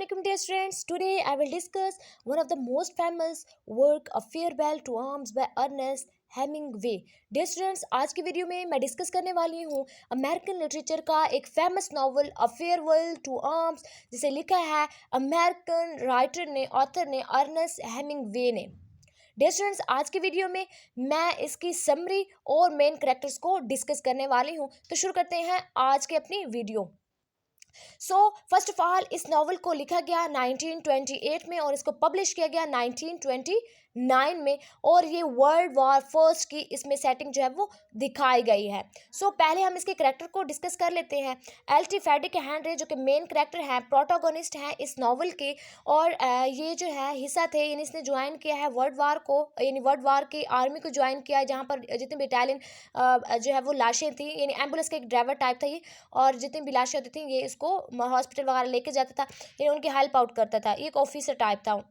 Assalamualaikum dear students. Today I will discuss one of the most famous work, A Farewell to Arms by Ernest Hemingway. Dear students, आज की video में मैं discuss करने वाली हूँ American literature का एक famous novel a farewell to arms, जिसे लिखा है अमेरिकन राइटर ने, ऑथर ने, अर्नेस्ट हेमिंगवे ने। डियर स्टूडेंट्स, आज की वीडियो में मैं इसकी समरी और मेन कैरेक्टर्स को डिस्कस करने वाली हूँ। तो शुरू करते हैं आज के अपनी वीडियो। फर्स्ट ऑफ ऑल, इस नॉवल को लिखा गया 1928 में और इसको पब्लिश किया गया 1929 में, और ये वर्ल्ड वॉर फर्स्ट की इसमें सेटिंग जो है वो दिखाई गई है। पहले हम इसके करेक्टर को डिस्कस कर लेते हैं। एल.टी. फेड्रिक हेनरी जो कि मेन करेक्टर हैं, प्रोटोगोनिस्ट हैं इस नॉवल के, और ये जो है हिस्सा थे, यानी इसने ज्वाइन किया है वर्ल्ड वार को, यानी वर्ल्ड वार की आर्मी को ज्वाइन किया है, जहाँ पर जितने बटालियन जो है वो लाशें थी, यानी एम्बुलेंस का एक ड्राइवर टाइप था ये, और जितनी भी लाशें होती थी ये इसको हॉस्पिटल वगैरह लेके जाता था, यानी उनकी हेल्प आउट करता था। एक ऑफिसर टाइप था।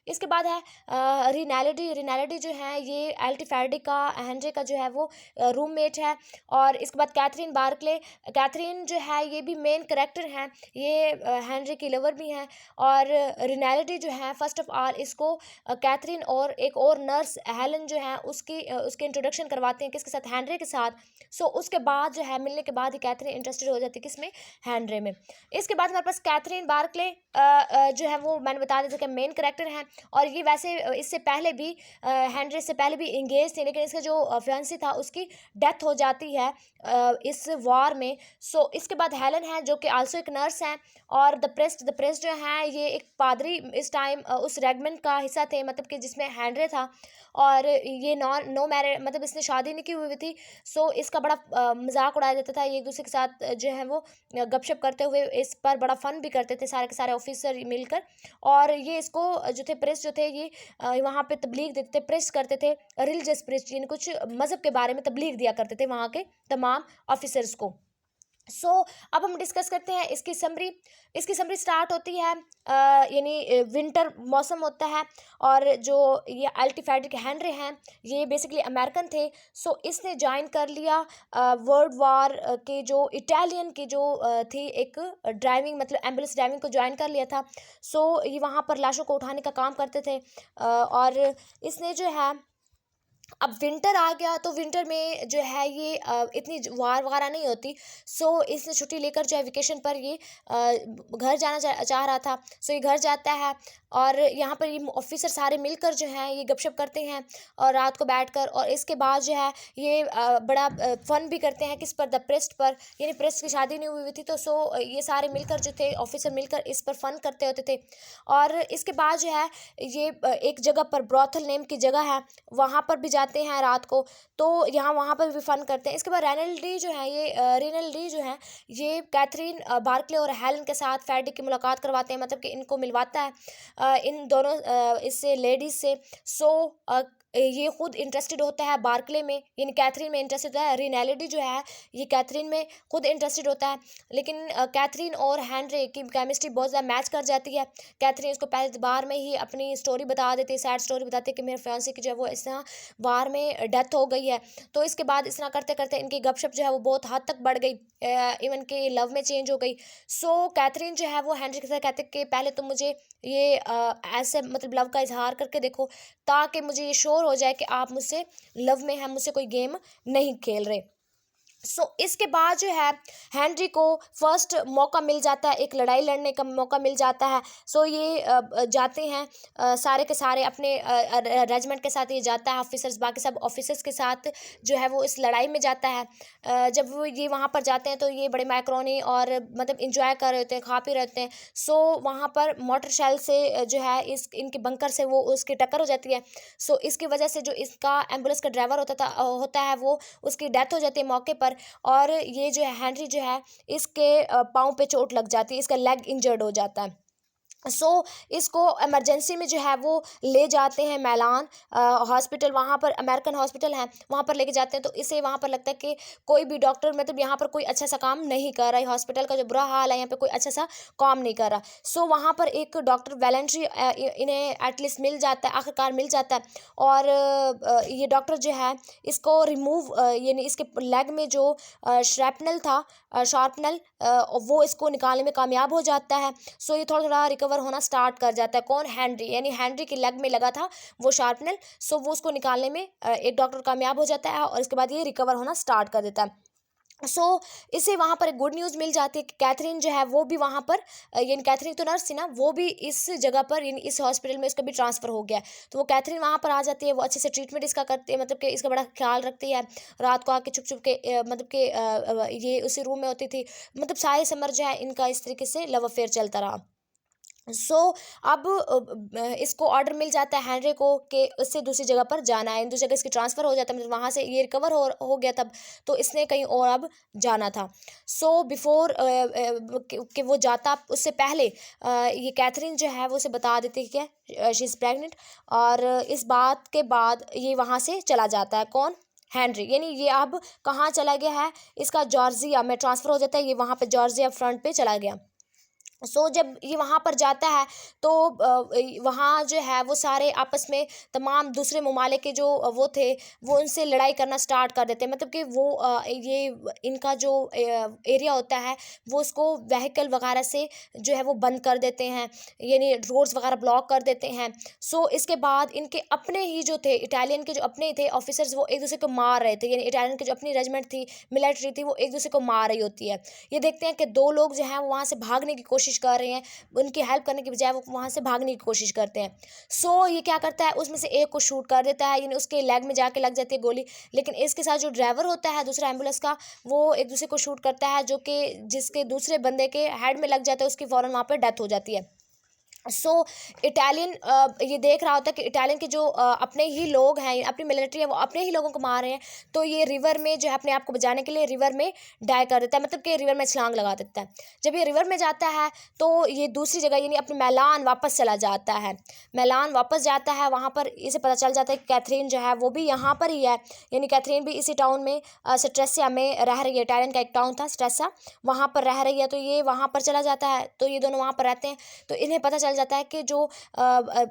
इसके बाद है रिनालिटी जो है ये एल.टी. फेड्रिक का, हेनरी का जो है वो रूममेट है। और इसके बाद कैथरीन बार्कले, कैथरीन जो है ये भी मेन करेक्टर हैं, ये हेनरी की लवर भी हैं। और रिनालिटी जो है, फर्स्ट ऑफ ऑल इसको कैथरीन और एक और नर्स हेलन जो है उसके इंट्रोडक्शन करवाते हैं, किसके साथ, हेनरी के साथ। उसके बाद जो है मिलने के बाद ही कैथरीन इंटरेस्टेड हो जाती है किसमें, हेनरी में। इसके बाद हमारे पास कैथरीन बार्कले जो है वो मैंने बता दिया कि मेन करेक्टर हैं, और ये वैसे इससे पहले भी हेनरी से पहले भी इंगेज थे, लेकिन इसका जो फियांसी था उसकी डेथ हो जाती है इस वॉर में। इसके बाद हेलन है जो कि आल्सो एक नर्स हैं। और द प्रेस्ट जो है ये एक पादरी इस टाइम उस रेगमेंट का हिस्सा थे, मतलब कि जिसमें हेनरी था, और ये नो मैरिड, मतलब इसने शादी नहीं की हुई थी। इसका बड़ा मजाक उड़ाया जाता था, ये एक दूसरे के साथ जो है वो गपशप करते हुए इस पर बड़ा फन भी करते थे सारे के सारे ऑफिसर मिलकर। और ये इसको जो थे प्रेस जो थे ये वहाँ पे तबलीग देते थे, प्रेस करते थे, रिलीजियस प्रेस, यानी कुछ मज़हब के बारे में तबलीग दिया करते थे वहाँ के तमाम ऑफिसर्स को। अब हम डिस्कस करते हैं इसकी समरी स्टार्ट होती है, यानी विंटर मौसम होता है, और जो ये एल.टी. फेड्रिक हेनरी हैं ये बेसिकली अमेरिकन थे। इसने ज्वाइन कर लिया वर्ल्ड वार के जो इटालियन की जो थी एक ड्राइविंग, मतलब एम्बुलेंस ड्राइविंग को ज्वाइन कर लिया था। ये वहाँ पर लाशों को उठाने का काम करते थे। और इसने जो है, अब विंटर आ गया तो विंटर में जो है ये इतनी वार वगैरह नहीं होती। इसने छुट्टी लेकर जो है वेकेशन पर ये घर जाना चाह रहा था। ये घर जाता है, और यहाँ पर ये ऑफिसर सारे मिलकर जो हैं ये गपशप करते हैं और रात को बैठकर, और इसके बाद जो है ये बड़ा फन भी करते हैं किस पर, द प्रेस्ट पर, यानी प्रेस्ट की शादी नहीं हुई थी, तो ये सारे मिलकर जो थे ऑफिसर मिलकर इस पर फन करते होते थे। और इसके बाद जो है ये एक जगह पर, ब्रॉथल नेम की जगह है, वहाँ पर भी जाते हैं रात को, तो वहाँ पर भी फन करते हैं। इसके बाद रेनल डी जो है ये कैथरीन बार्कले और हेलन के साथ फेड्रिक की मुलाकात करवाते हैं, मतलब कि इनको मिलवाता है इन दोनों इससे लेडीज से। ये खुद इंटरेस्टेड होता है बार्कले में, यानी कैथरीन में इंटरेस्टेड होता है। रिनैलिटी जो है ये कैथरीन में खुद इंटरेस्टेड होता है, लेकिन कैथरीन और हेनरी की केमिस्ट्री बहुत ज़्यादा मैच कर जाती है। कैथरीन इसको पहले बार में ही अपनी स्टोरी बता देती है, सैड स्टोरी बताती है कि मेरे फियांसे की जो है वो इस तरह वार में डेथ हो गई है। तो इसके बाद इस तरह करते करते इनकी गपशप जो है वो बहुत हद तक बढ़ गई, इवन के लव में चेंज हो गई। कैथरीन जो है वो हेनरी के साथ कहते कि पहले तो मुझे ये ऐसे मतलब लव का इजहार करके देखो, ताकि मुझे ये श्योर हो जाए कि आप मुझसे लव में हैं, मुझसे कोई गेम नहीं खेल रहे। इसके बाद जो है हेनरी को फर्स्ट मौका मिल जाता है, एक लड़ाई लड़ने का मौका मिल जाता है। ये जाते हैं सारे के सारे अपने रेजिमेंट के साथ ये जाता है, ऑफिसर्स, बाकी सब ऑफिसर्स के साथ जो है वो इस लड़ाई में जाता है। जब वो ये वहाँ पर जाते हैं तो ये बड़े मैक्रोनी और मतलब इंजॉय कर रहे होते हैं, खा पी रहे होते हैं। वहाँ पर मोटर शेल से जो है इनके बंकर से वो उसकी टक्कर हो जाती है। इसकी वजह से जो इसका एम्बुलेंस का ड्राइवर होता है वो उसकी डेथ हो जाती है मौके पर। और ये जो है हेनरी जो है इसके पाँव पे चोट लग जाती है, इसका लेग इंजर्ड हो जाता है। इसको इमरजेंसी में जो है वो ले जाते हैं मैलान हॉस्पिटल, वहाँ पर अमेरिकन हॉस्पिटल है, वहाँ पर लेके जाते हैं। तो इसे वहाँ पर लगता है कि कोई भी डॉक्टर मतलब यहाँ पर कोई अच्छा सा काम नहीं कर रहा है, हॉस्पिटल का जो बुरा हाल है, यहाँ पे कोई अच्छा सा काम नहीं कर रहा। वहाँ पर एक डॉक्टर वैलेंट्री इन्हें एटलीस्ट मिल जाता है, आखिरकार मिल जाता है। और ये डॉक्टर जो है इसको रिमूव, यानी इसके लेग में जो शार्पनल वो इसको निकालने में कामयाब हो जाता है। ये थोड़ा थोड़ा रिकवर रिकवर होना स्टार्ट कर जाता है। कौन? हेनरी, यानी हेनरी की लेग में लगा था वो शार्पनल, सो वो उसको निकालने में एक डॉक्टर कामयाब हो जाता है और इसके बाद ये रिकवर होना स्टार्ट कर देता है। सो इसे वहाँ पर एक गुड न्यूज़ मिल जाती है कि कैथरीन जो है वो भी वहाँ पर यानी कैथरीन तो नर्स थी ना, वो भी इस जगह पर यानी इस हॉस्पिटल में उसका भी ट्रांसफ़र हो गया है। तो वो कैथरीन वहाँ पर आ जाती है, वो अच्छे से ट्रीटमेंट इसका करती है, मतलब कि इसका बड़ा ख्याल रखती है। रात को आके छुप-छुप के मतलब कि ये उसी रूम में होती थी। मतलब सारे समर जो है इनका इस तरीके से लव अफ़ेयर चलता रहा। सो अब इसको ऑर्डर मिल जाता है हेनरी को कि उससे दूसरी जगह पर जाना है, दूसरी जगह इसकी ट्रांसफ़र हो जाता है, मतलब वहाँ से ये रिकवर हो गया तब, तो इसने कहीं और अब जाना था। सो बिफोर कि वो जाता उससे पहले ये कैथरीन जो है वो उसे बता देती है कि शी इज़ प्रेग्नेंट, और इस बात के बाद ये वहाँ से चला जाता है। कौन? हेनरी, यानी ये अब कहाँ चला गया है, इसका जॉर्जिया में ट्रांसफ़र हो जाता है, ये वहाँ पे जॉर्जिया फ्रंट पे चला गया। सो जब ये वहाँ पर जाता है तो वहाँ जो है वो सारे आपस में तमाम दूसरे ममालिक के जो वो थे, वो उनसे लड़ाई करना स्टार्ट कर देते हैं। मतलब कि वो ये इनका जो एरिया होता है वो उसको व्हीकल वगैरह से जो है वो बंद कर देते हैं, यानी रोड्स वगैरह ब्लॉक कर देते हैं। सो इसके बाद इनके अपने ही जो थे, इटालियन के जो अपने ही थे ऑफिसर्स, वो एक दूसरे को मार रहे थे, यानी इटालियन की जो अपनी रेजिमेंट थी, मिलिट्री थी, वो एक दूसरे को मार रही होती है। ये देखते हैं कि दो लोग जो हैं वो वहाँ से भागने की कोशिश कर रहे हैं, उनकी हेल्प करने की बजाय वो वहाँ से भागने की कोशिश करते हैं। सो ये क्या करता है, उसमें से एक को शूट कर देता है, यानी उसके लेग में जाके लग जाती है गोली। लेकिन इसके साथ जो ड्राइवर होता है दूसरा एम्बुलेंस का, वो एक दूसरे को शूट करता है, जो कि जिसके दूसरे बंदे के हेड में लग जाता है, उसकी फ़ौरन वहाँ पर डेथ हो जाती है। सो इटालियन ये देख रहा होता है कि इटालियन के जो अपने ही लोग हैं, अपनी मिलिट्री है, वो अपने ही लोगों को मार रहे हैं। तो ये रिवर में जो है अपने आप को बचाने के लिए रिवर में डाई कर देता है, मतलब कि रिवर में छलांग लगा देता है। जब ये रिवर में जाता है तो ये दूसरी जगह यानी अपने मैलान वापस चला जाता है। मैलान वापस जाता है, वहाँ पर इसे पता चल जाता है कि कैथरीन जो है वो भी यहाँ पर ही है, यानी कैथरीन भी इसी टाउन में स्ट्रेसिया में रह रही है। इटालियन का एक टाउन था स्ट्रेसा, वहाँ पर रह रही है। तो ये वहाँ पर चला जाता है, तो ये दोनों वहाँ पर रहते हैं। तो इन्हें पता चल जाता है कि जो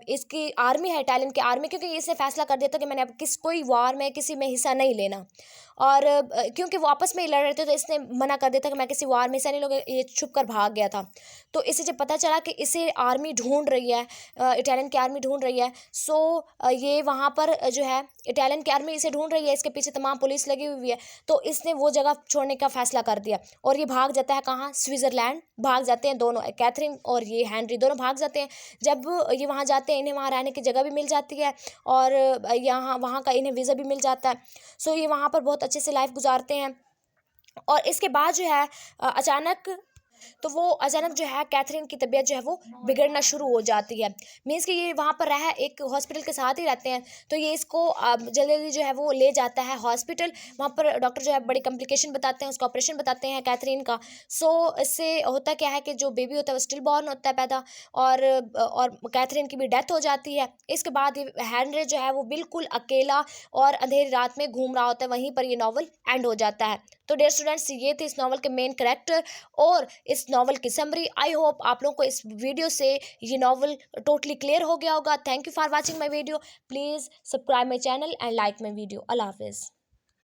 इसकी आर्मी है, इटालियन की आर्मी, क्योंकि इसने फैसला कर दिया था कि मैंने अब कोई वार में किसी में हिस्सा नहीं लेना। और क्योंकि वो आपस में ही लड़ रहे थे तो इसने मना कर दिया था कि मैं किसी वार में हिस्सा नहीं लूँगा, ये छुप कर भाग गया था। तो इसे जब पता चला कि इसे आर्मी ढूंढ रही है, इटालियन की आर्मी ढूंढ रही है, सो ये वहाँ पर जो है इटालियन की आर्मी इसे ढूंढ रही है, इसके पीछे तमाम पुलिस लगी हुई है। तो इसने वो जगह छोड़ने का फैसला कर दिया और ये भाग जाता है कहाँ? स्विट्ज़रलैंड भाग जाते हैं दोनों, कैथरीन और ये हेनरी दोनों भाग जाते हैं। जब ये वहाँ जाते हैं, इन्हें वहाँ रहने की जगह भी मिल जाती है और यहाँ वहाँ का इन्हें वीज़ा भी मिल जाता है। सो ये वहाँ पर बहुत अच्छे से लाइफ गुजारते हैं। और इसके बाद जो है अचानक तो वो अचानक जो है कैथरीन की तबीयत जो है वो बिगड़ना शुरू हो जाती है। मीन्स कि ये वहाँ पर रह एक हॉस्पिटल के साथ ही रहते हैं, तो ये इसको जल्दी जल्दी जो है वो ले जाता है हॉस्पिटल। वहाँ पर डॉक्टर जो है बड़ी कॉम्प्लिकेशन बताते हैं, उसका ऑपरेशन बताते हैं कैथरीन का। सो इससे होता क्या है कि जो बेबी होता है वो स्टिल बॉर्न होता है पैदा, और कैथरीन की भी डेथ हो जाती है। इसके बाद ये हेनरी जो है वो बिल्कुल अकेला और अंधेरी रात में घूम रहा होता है, वहीं पर ये नॉवल एंड हो जाता है। तो डियर स्टूडेंट्स, ये थे इस नॉवल के मेन कैरेक्टर और इस नॉवल की समरी। आई होप आप लोगों को इस वीडियो से ये नॉवल टोटली क्लियर हो गया होगा। Thank you for watching my video. Please subscribe my channel and like my video. अल्लाह हाफिज़।